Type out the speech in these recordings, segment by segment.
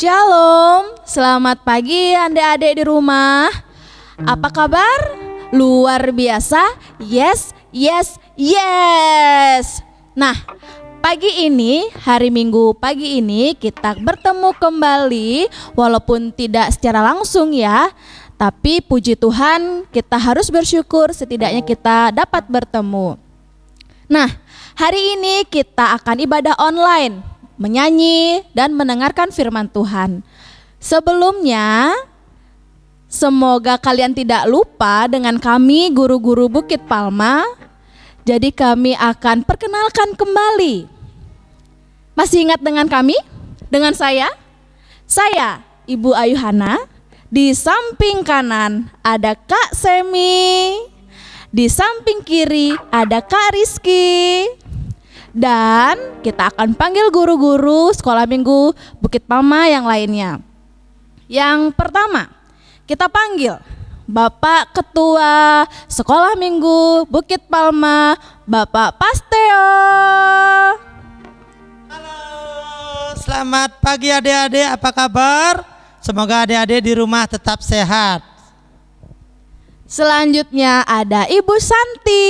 Shalom, selamat pagi adik-adik di rumah. Apa kabar? Luar biasa? Yes, yes, yes. Nah, pagi ini, hari Minggu pagi ini kita bertemu kembali, walaupun tidak secara langsung ya. Tapi puji Tuhan, kita harus bersyukur setidaknya kita dapat bertemu. Nah, hari ini kita akan ibadah online, menyanyi dan mendengarkan firman Tuhan. Sebelumnya, semoga kalian tidak lupa dengan kami guru-guru Bukit Palma. Jadi kami akan perkenalkan kembali. Masih ingat dengan kami? Dengan saya? Saya, Ibu Ayuhana. Di samping kanan ada Kak Semi. Di samping kiri ada Kak Rizky. Dan kita akan panggil guru-guru sekolah minggu Bukit Palma yang lainnya. Yang pertama, kita panggil Bapak Ketua Sekolah Minggu Bukit Palma, Bapak Pasteo. Halo, selamat pagi adik-adik, apa kabar? Semoga adik-adik di rumah tetap sehat. Selanjutnya ada Ibu Santi.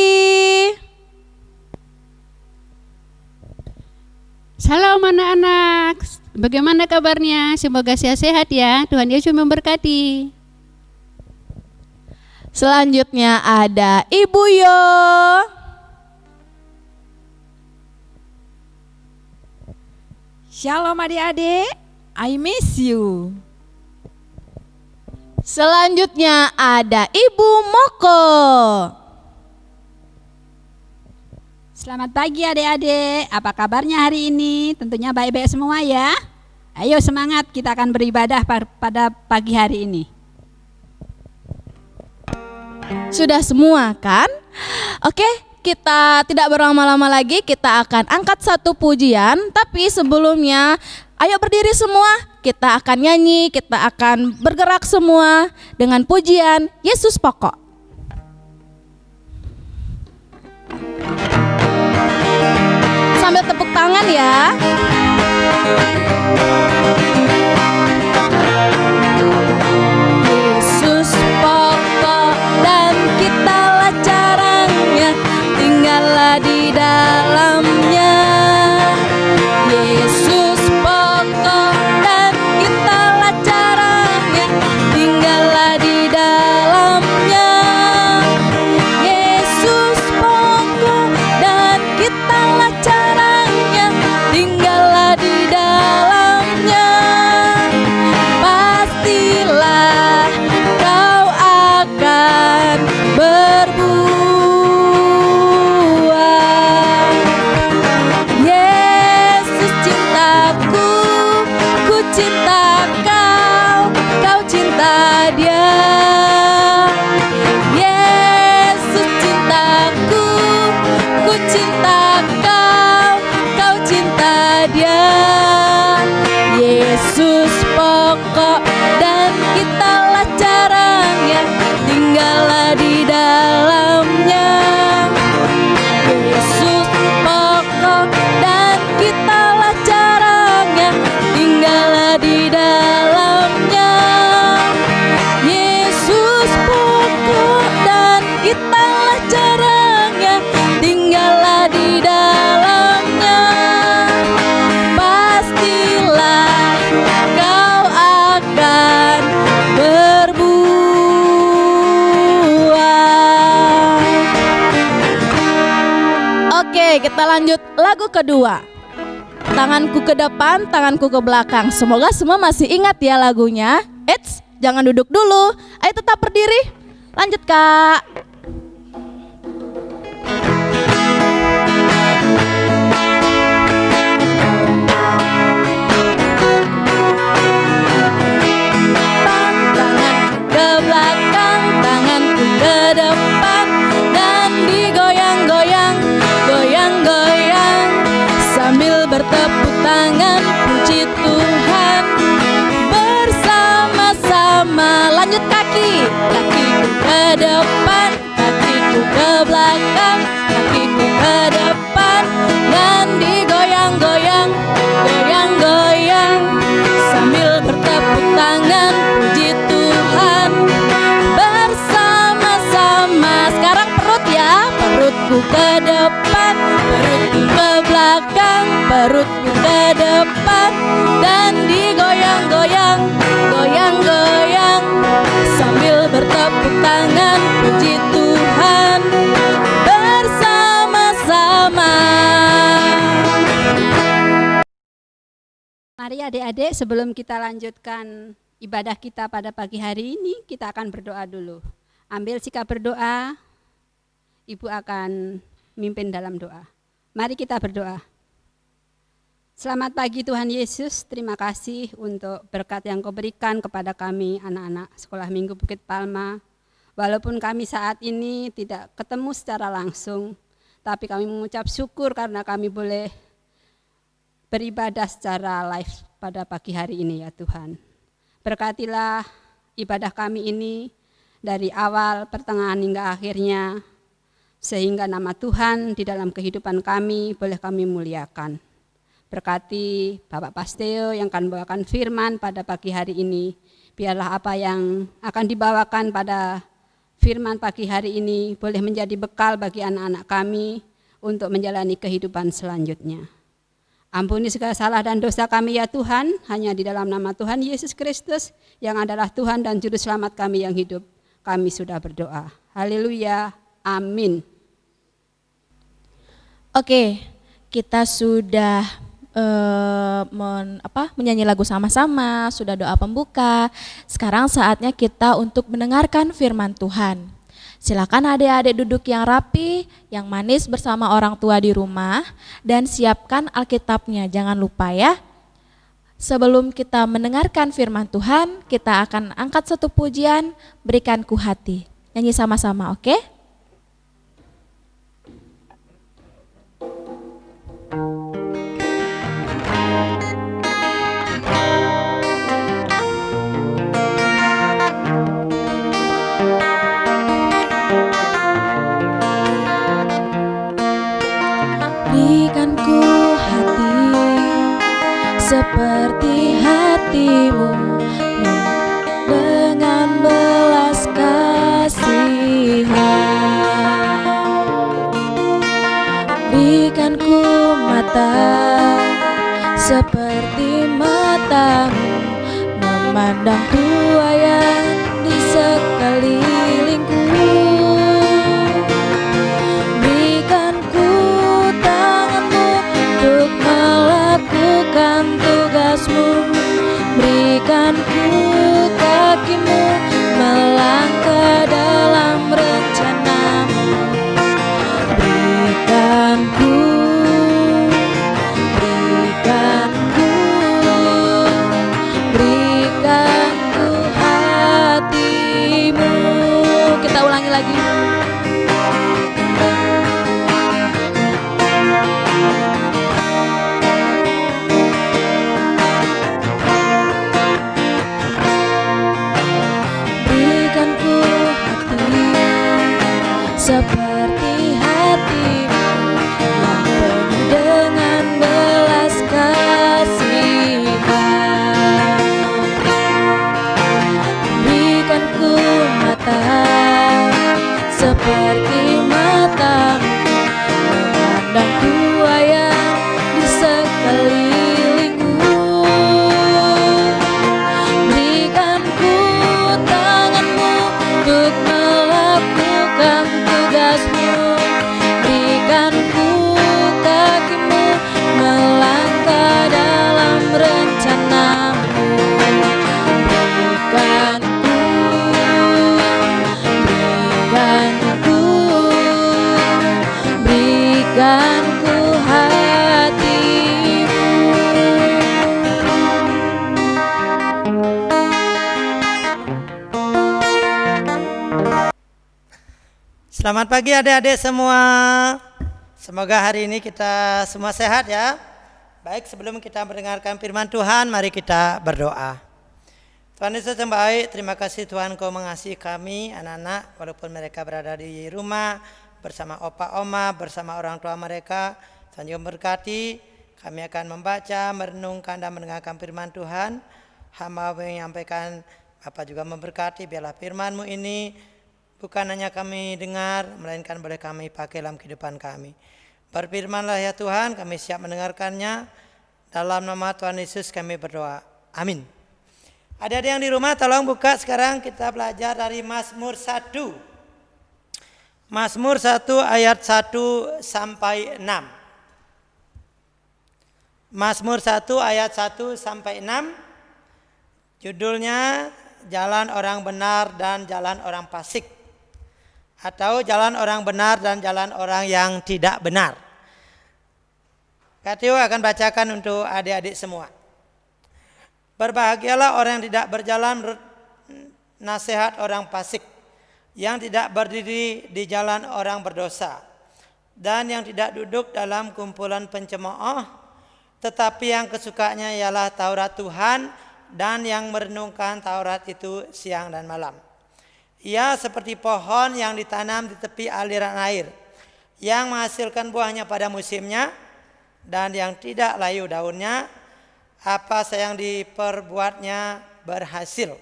Salam anak-anak, bagaimana kabarnya? Semoga sehat-sehat ya, Tuhan Yesus memberkati. Selanjutnya ada Ibu Yo. Shalom adik-adik, I miss you. Selanjutnya ada Ibu Moko. Selamat pagi adik-adik, apa kabarnya hari ini? Tentunya baik-baik semua ya. Ayo semangat, kita akan beribadah pada pagi hari ini. Sudah semua kan? Oke, kita tidak berlama-lama lagi, kita akan angkat satu pujian. Tapi sebelumnya, ayo berdiri semua. Kita akan nyanyi, kita akan bergerak semua dengan pujian Yesus Pokok. Sambil tepuk tangan ya. Yesus pokok dan kitalah caranya, tinggallah di dalamnya. Yesus pokok dan kitalah caranya, tinggallah di dalamnya. Yesus pokok dan kitalah caranya, tinggallah di dalamnya. Pastilah kau akan berbuah. Yesus cintaku, ku cinta kau, kau cinta Dia. Yesus cintaku, ku cinta kau, kau cinta Dia. Yesus pokok dan kitalah caranya, tinggallah di dalamnya. Yesus pokok dan kitalah caranya, tinggallah di dalamnya. Yesus pokok dan kitalah caranya, tinggallah di dalamnya. Pastilah kau akan berbuah. Oke, kita lanjut lagu kedua. Tanganku ke depan, tanganku ke belakang. Semoga semua masih ingat ya lagunya. Eits, jangan duduk dulu. Ayo tetap berdiri. Lanjut Kak. Tanganku ke belakang, tanganku ke depan, dan digoyang-goyang, goyang-goyang, sambil bertepuk tangan puji Tuhan bersama-sama. Lanjut kaki, kakiku ke depan, kakiku ke belakang, kakiku ke depan, dan digoyang-goyang, goyang-goyang, sambil perutku ke depan dan digoyang-goyang, goyang-goyang sambil bertepuk tangan puji Tuhan bersama-sama. Mari adik-adik, sebelum kita lanjutkan ibadah kita pada pagi hari ini, kita akan berdoa dulu. Ambil sikap berdoa, Ibu akan mimpin dalam doa. Mari kita berdoa. Selamat pagi Tuhan Yesus, terima kasih untuk berkat yang Kau berikan kepada kami anak-anak Sekolah Minggu Bukit Palma. Walaupun kami saat ini tidak ketemu secara langsung, tapi kami mengucap syukur karena kami boleh beribadah secara live pada pagi hari ini ya Tuhan. Berkatilah ibadah kami ini dari awal, pertengahan hingga akhirnya, sehingga nama Tuhan di dalam kehidupan kami boleh kami muliakan. Berkati Bapak Pasteo yang akan membawakan firman pada pagi hari ini. Biarlah apa yang akan dibawakan pada firman pagi hari ini boleh menjadi bekal bagi anak-anak kami untuk menjalani kehidupan selanjutnya. Ampuni segala salah dan dosa kami ya Tuhan, hanya di dalam nama Tuhan Yesus Kristus yang adalah Tuhan dan Juru Selamat kami yang hidup. Kami sudah berdoa. Haleluya. Amin. Oke, kita sudah menyanyi lagu sama-sama, sudah doa pembuka. Sekarang saatnya kita untuk mendengarkan firman Tuhan. Silakan adik-adik duduk yang rapi, yang manis bersama orang tua di rumah, dan siapkan Alkitabnya. Jangan lupa ya. Sebelum kita mendengarkan firman Tuhan, kita akan angkat satu pujian, Berikan Ku Hati. Nyanyi sama-sama, oke? Berikan ku hati seperti hatimu, dengan belas kasihan. Berikan ku mata seperti matamu, memandang buaya di sekelilingku. Berikan ku tanganmu untuk melakukan tugasmu. Berikan ku kakimu melangkah dalam rencanamu. Berikan ku hatimu. Kita ulangi lagi. Berikan ku hati seperti hatimu yang penuh dengan belas kasihan. Berikan ku mata seperti matamu, memandang buaya di sekelilingku. Berikan ku tanganmu untuk melakukan tugasmu. Berikan ku kakimu melangkah dalam rencanamu. Berikan ku hatimu. Selamat pagi adik-adik semua. Semoga hari ini kita semua sehat ya. Baik, sebelum kita mendengarkan firman Tuhan, mari kita berdoa. Tuhan Yesus yang baik, terima kasih Tuhan Kau mengasihi kami anak-anak walaupun mereka berada di rumah bersama opa oma, bersama orang tua mereka. Tuhan juga berkati, kami akan membaca, merenungkan dan mendengarkan firman Tuhan. Hamba menyampaikan, Bapak juga memberkati, biarlah firman-Mu ini bukan hanya kami dengar, melainkan boleh kami pakai dalam kehidupan kami. Berfirmanlah ya Tuhan, kami siap mendengarkannya. Dalam nama Tuhan Yesus kami berdoa. Amin. Adik-adik yang di rumah tolong buka sekarang, kita belajar dari Mazmur 1. Mazmur 1 ayat 1 sampai 6. Mazmur 1 ayat 1 sampai 6. Judulnya Jalan Orang Benar dan Jalan Orang Fasik, atau jalan orang benar dan jalan orang yang tidak benar. Katio akan bacakan untuk adik-adik semua. Berbahagialah orang yang tidak berjalan menurut nasihat orang fasik, yang tidak berdiri di jalan orang berdosa, dan yang tidak duduk dalam kumpulan pencemooh, tetapi yang kesukanya ialah Taurat Tuhan, dan yang merenungkan Taurat itu siang dan malam. Ia seperti pohon yang ditanam di tepi aliran air, yang menghasilkan buahnya pada musimnya, dan yang tidak layu daunnya. Apa yang diperbuatnya berhasil.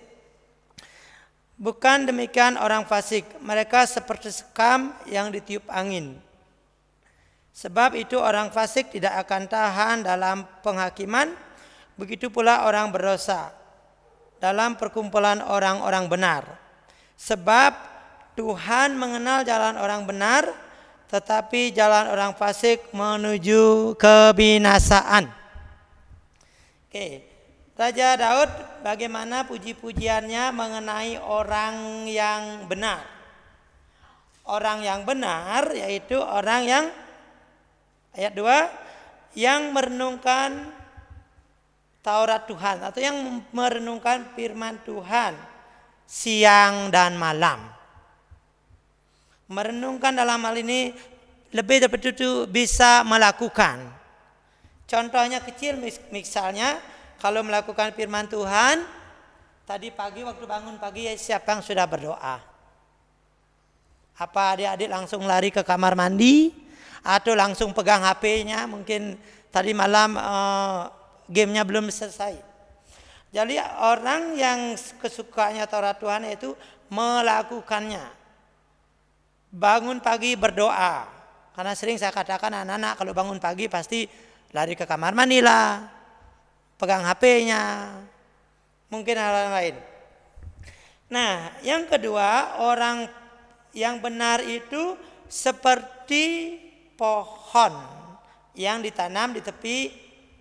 Bukan demikian orang fasik, mereka seperti sekam yang ditiup angin. Sebab itu orang fasik tidak akan tahan dalam penghakiman, begitu pula orang berdosa dalam perkumpulan orang-orang benar. Sebab Tuhan mengenal jalan orang benar, tetapi jalan orang fasik menuju kebinasaan. Oke, Raja Daud bagaimana puji-pujiannya mengenai orang yang benar. Orang yang benar yaitu orang yang, ayat 2, yang merenungkan Taurat Tuhan, atau yang merenungkan firman Tuhan siang dan malam. Merenungkan dalam hal ini lebih dari itu bisa melakukan. Contohnya kecil, misalnya kalau melakukan firman Tuhan, tadi pagi waktu bangun pagi siapa yang sudah berdoa? Apa adik-adik langsung lari ke kamar mandi atau langsung pegang HP-nya? Mungkin tadi malam gamenya belum selesai. Jadi orang yang kesukaannya Taurat Tuhan itu melakukannya. Bangun pagi berdoa. Karena sering saya katakan anak-anak kalau bangun pagi pasti lari ke kamar mandi lah, pegang HP-nya, mungkin hal lain. Nah, yang kedua, orang yang benar itu seperti pohon yang ditanam di tepi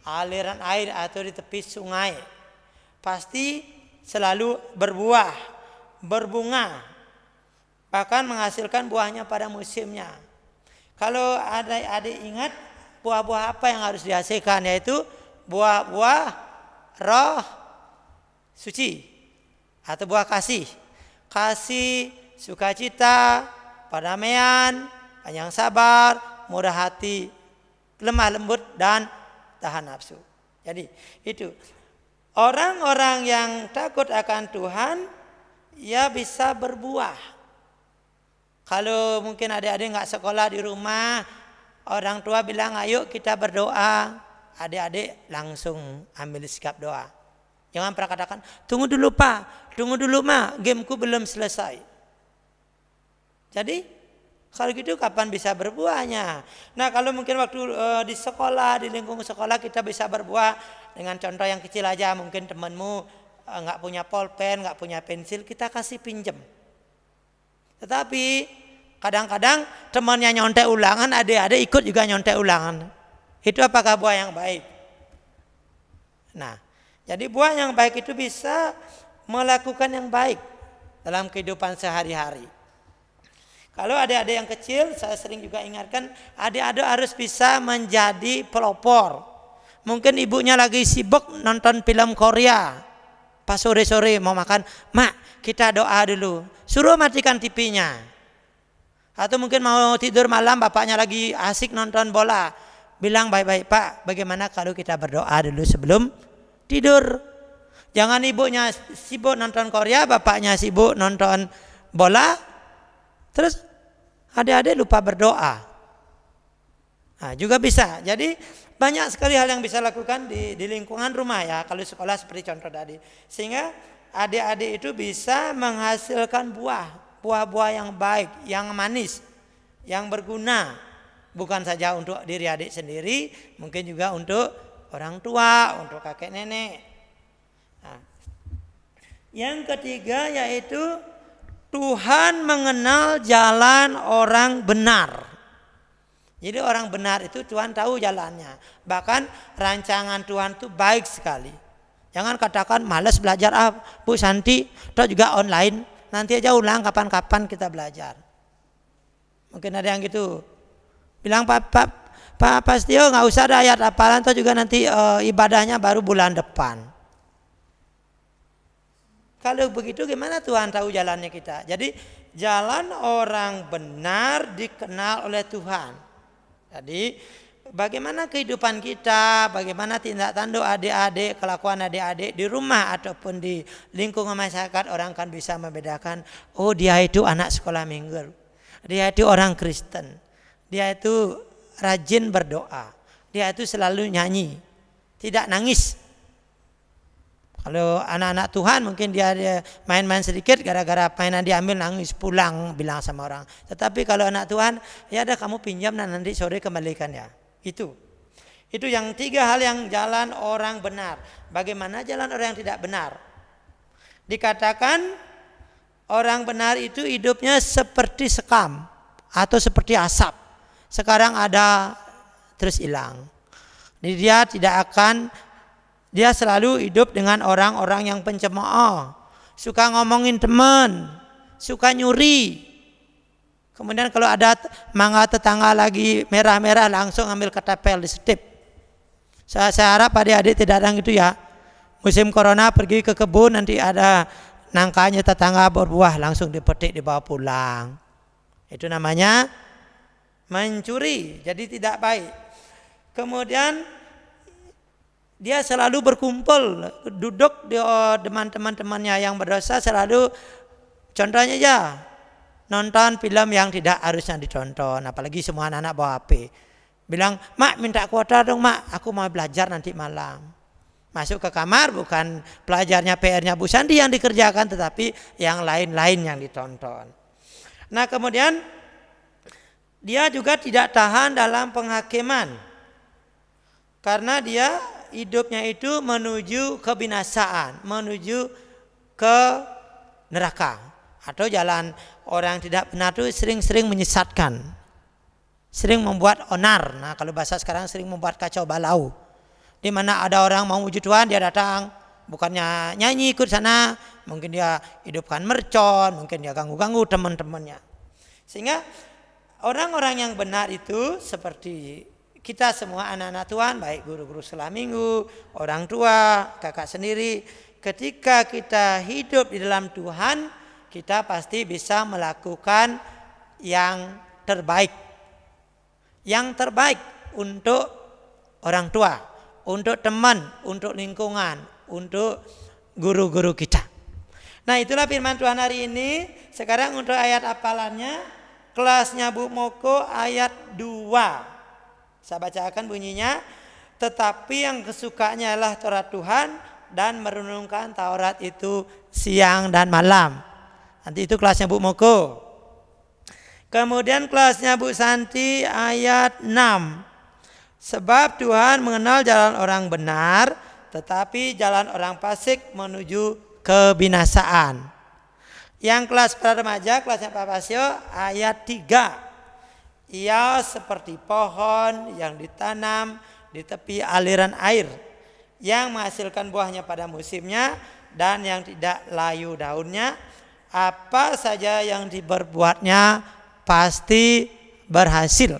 aliran air atau di tepi sungai. Pasti selalu berbuah, berbunga, bahkan menghasilkan buahnya pada musimnya. Kalau adik-adik ingat, buah-buah apa yang harus dihasilkan, yaitu buah-buah roh suci atau buah kasih. Kasih, sukacita, perdamaian, panjang sabar, murah hati, lemah lembut, dan tahan nafsu. Jadi itu orang-orang yang takut akan Tuhan, ia bisa berbuah. Kalau mungkin adik-adik nggak sekolah di rumah, orang tua bilang ayo kita berdoa, adik-adik langsung ambil sikap doa. Jangan pernah katakan tunggu dulu pak, tunggu dulu mak, gameku belum selesai. Jadi kalau gitu kapan bisa berbuahnya? Nah kalau mungkin waktu di sekolah, di lingkungan sekolah kita bisa berbuah dengan contoh yang kecil aja. Mungkin temanmu nggak punya pulpen, nggak punya pensil, kita kasih pinjem. Tetapi kadang-kadang temannya nyontek ulangan, adik-adik ikut juga nyontek ulangan. Itu apakah buah yang baik? Nah, jadi buah yang baik itu bisa melakukan yang baik dalam kehidupan sehari-hari. Kalau adik-adik yang kecil, saya sering juga ingatkan, adik-adik harus bisa menjadi pelopor. Mungkin ibunya lagi sibuk nonton film Korea, pas sore-sore mau makan, mak kita doa dulu, suruh matikan TV-nya. Atau mungkin mau tidur malam, bapaknya lagi asik nonton bola, bilang baik-baik pak, bagaimana kalau kita berdoa dulu sebelum tidur. Jangan ibunya sibuk nonton Korea, bapaknya sibuk nonton bola, terus adik-adik lupa berdoa. Nah, juga bisa. Jadi banyak sekali hal yang bisa lakukan di lingkungan rumah ya. Kalau sekolah seperti contoh tadi. Sehingga adik-adik itu bisa menghasilkan buah-buah yang baik, yang manis, yang berguna Bukan saja untuk diri adik sendiri, mungkin juga untuk orang tua, untuk kakek nenek. Nah, yang ketiga yaitu Tuhan mengenal jalan orang benar. Jadi orang benar itu Tuhan tahu jalannya. Bahkan rancangan Tuhan itu baik sekali. Jangan katakan malas belajar Bu Santi, atau juga online. Nanti aja ulang kapan-kapan kita belajar. Mungkin ada yang gitu. Bilang Pak Pastio nggak usah ada ayat hafalan, atau juga nanti ibadahnya baru bulan depan. Kalau begitu gimana Tuhan tahu jalannya kita? Jadi jalan orang benar dikenal oleh Tuhan. Jadi bagaimana kehidupan kita, bagaimana tindak tanduk adik-adik, kelakuan adik-adik di rumah ataupun di lingkungan masyarakat, orang kan bisa membedakan, oh dia itu anak sekolah minggu, dia itu orang Kristen, dia itu rajin berdoa, dia itu selalu nyanyi, tidak nangis. Kalau anak-anak Tuhan mungkin dia main-main sedikit, gara-gara mainan diambil nangis pulang bilang sama orang. Tetapi kalau anak Tuhan, ya ada kamu pinjam nanti sore kembalikan ya. Itu yang tiga hal yang jalan orang benar. Bagaimana jalan orang yang tidak benar? Dikatakan orang benar itu hidupnya seperti sekam atau seperti asap. Sekarang ada terus hilang. Jadi dia selalu hidup dengan orang-orang yang pencemooh, suka ngomongin teman, suka nyuri. Kemudian kalau ada mangga tetangga lagi merah-merah langsung ambil ketapel di setip. Saya harap adik-adik tidak ada gitu ya. Musim corona pergi ke kebun, nanti ada nangkanya tetangga berbuah langsung dipetik dibawa pulang. Itu namanya mencuri, jadi tidak baik. Kemudian dia selalu berkumpul, duduk di teman-temannya yang berdosa, selalu contohnya ya nonton film yang tidak harusnya ditonton, apalagi semua anak-anak bawa HP. Bilang, "Mak, minta kuota dong, Mak, aku mau belajar nanti malam." Masuk ke kamar, bukan pelajarnya PR-nya Bu Sandi yang dikerjakan, tetapi yang lain-lain yang ditonton. Nah, kemudian dia juga tidak tahan dalam penghakiman. Karena dia hidupnya itu menuju kebinasaan, menuju ke neraka. Atau jalan orang tidak benar itu sering-sering menyesatkan, sering membuat onar. Nah, kalau bahasa sekarang sering membuat kacau balau. Di mana ada orang mau wujud Tuhan, dia datang, bukannya nyanyi ikut sana, mungkin dia hidupkan mercon, mungkin dia ganggu-ganggu teman-temannya. Sehingga orang-orang yang benar itu seperti kita semua anak-anak Tuhan, baik guru-guru sekolah minggu, orang tua, kakak sendiri, ketika kita hidup di dalam Tuhan, kita pasti bisa melakukan yang terbaik. Yang terbaik untuk orang tua, untuk teman, untuk lingkungan, untuk guru-guru kita. Nah, itulah firman Tuhan hari ini. Sekarang untuk ayat hafalannya, kelasnya Bu Moko ayat 2. Saya bacakan bunyinya, tetapi yang kesukanya adalah Taurat Tuhan dan merenungkan Taurat itu siang dan malam. Nanti itu kelasnya Bu Moko. Kemudian kelasnya Bu Santi ayat 6. Sebab Tuhan mengenal jalan orang benar, tetapi jalan orang fasik menuju kebinasaan. Yang kelas para remaja, kelasnya Pak Pasio ayat 3. Ia seperti pohon yang ditanam di tepi aliran air, yang menghasilkan buahnya pada musimnya dan yang tidak layu daunnya. Apa saja yang diperbuatnya pasti berhasil.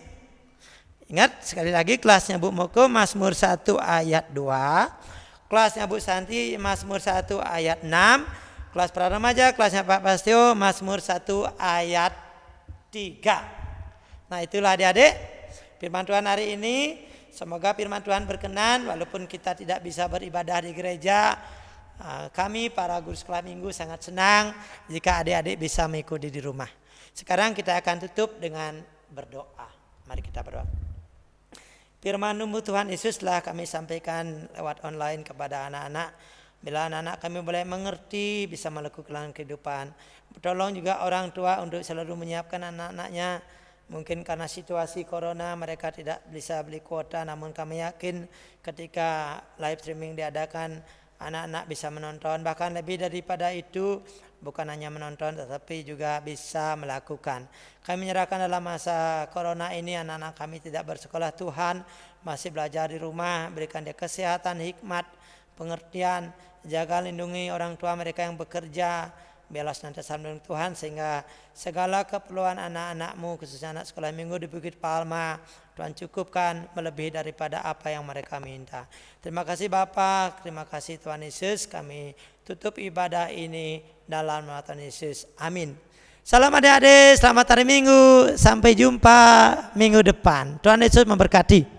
Ingat sekali lagi kelasnya Bu Moko Mazmur 1 ayat 2, kelasnya Bu Santi Mazmur 1 ayat 6, kelas para remaja kelasnya Pak Pastio Mazmur 1 ayat 3. Nah, itulah adik-adik firman Tuhan hari ini. Semoga firman Tuhan berkenan, walaupun kita tidak bisa beribadah di gereja. Kami para guru sekolah minggu sangat senang jika adik-adik bisa mengikuti di rumah. Sekarang kita akan tutup dengan berdoa. Mari kita berdoa. Firman Tuhan Yesus telah kami sampaikan lewat online kepada anak-anak. Bila anak-anak kami boleh mengerti, bisa melakukan kehidupan. Tolong juga orang tua untuk selalu menyiapkan anak-anaknya Mungkin karena situasi corona mereka tidak bisa beli kuota, namun kami yakin ketika live streaming diadakan anak-anak bisa menonton, bahkan lebih daripada itu bukan hanya menonton tetapi juga bisa melakukan. Kami menyerahkan dalam masa corona ini anak-anak kami tidak bersekolah, Tuhan masih belajar di rumah, berikan dia kesehatan, hikmat, pengertian, jaga lindungi orang tua mereka yang bekerja, biarlah senantiasa melindungi Tuhan sehingga segala keperluan anak-anakmu khususnya anak sekolah minggu di Bukit Palma Tuhan cukupkan melebihi daripada apa yang mereka minta. Terima kasih Bapa, terima kasih Tuhan Yesus, kami tutup ibadah ini dalam nama Tuhan Yesus. Amin. Salam adik-adik, selamat hari Minggu, sampai jumpa minggu depan. Tuhan Yesus memberkati.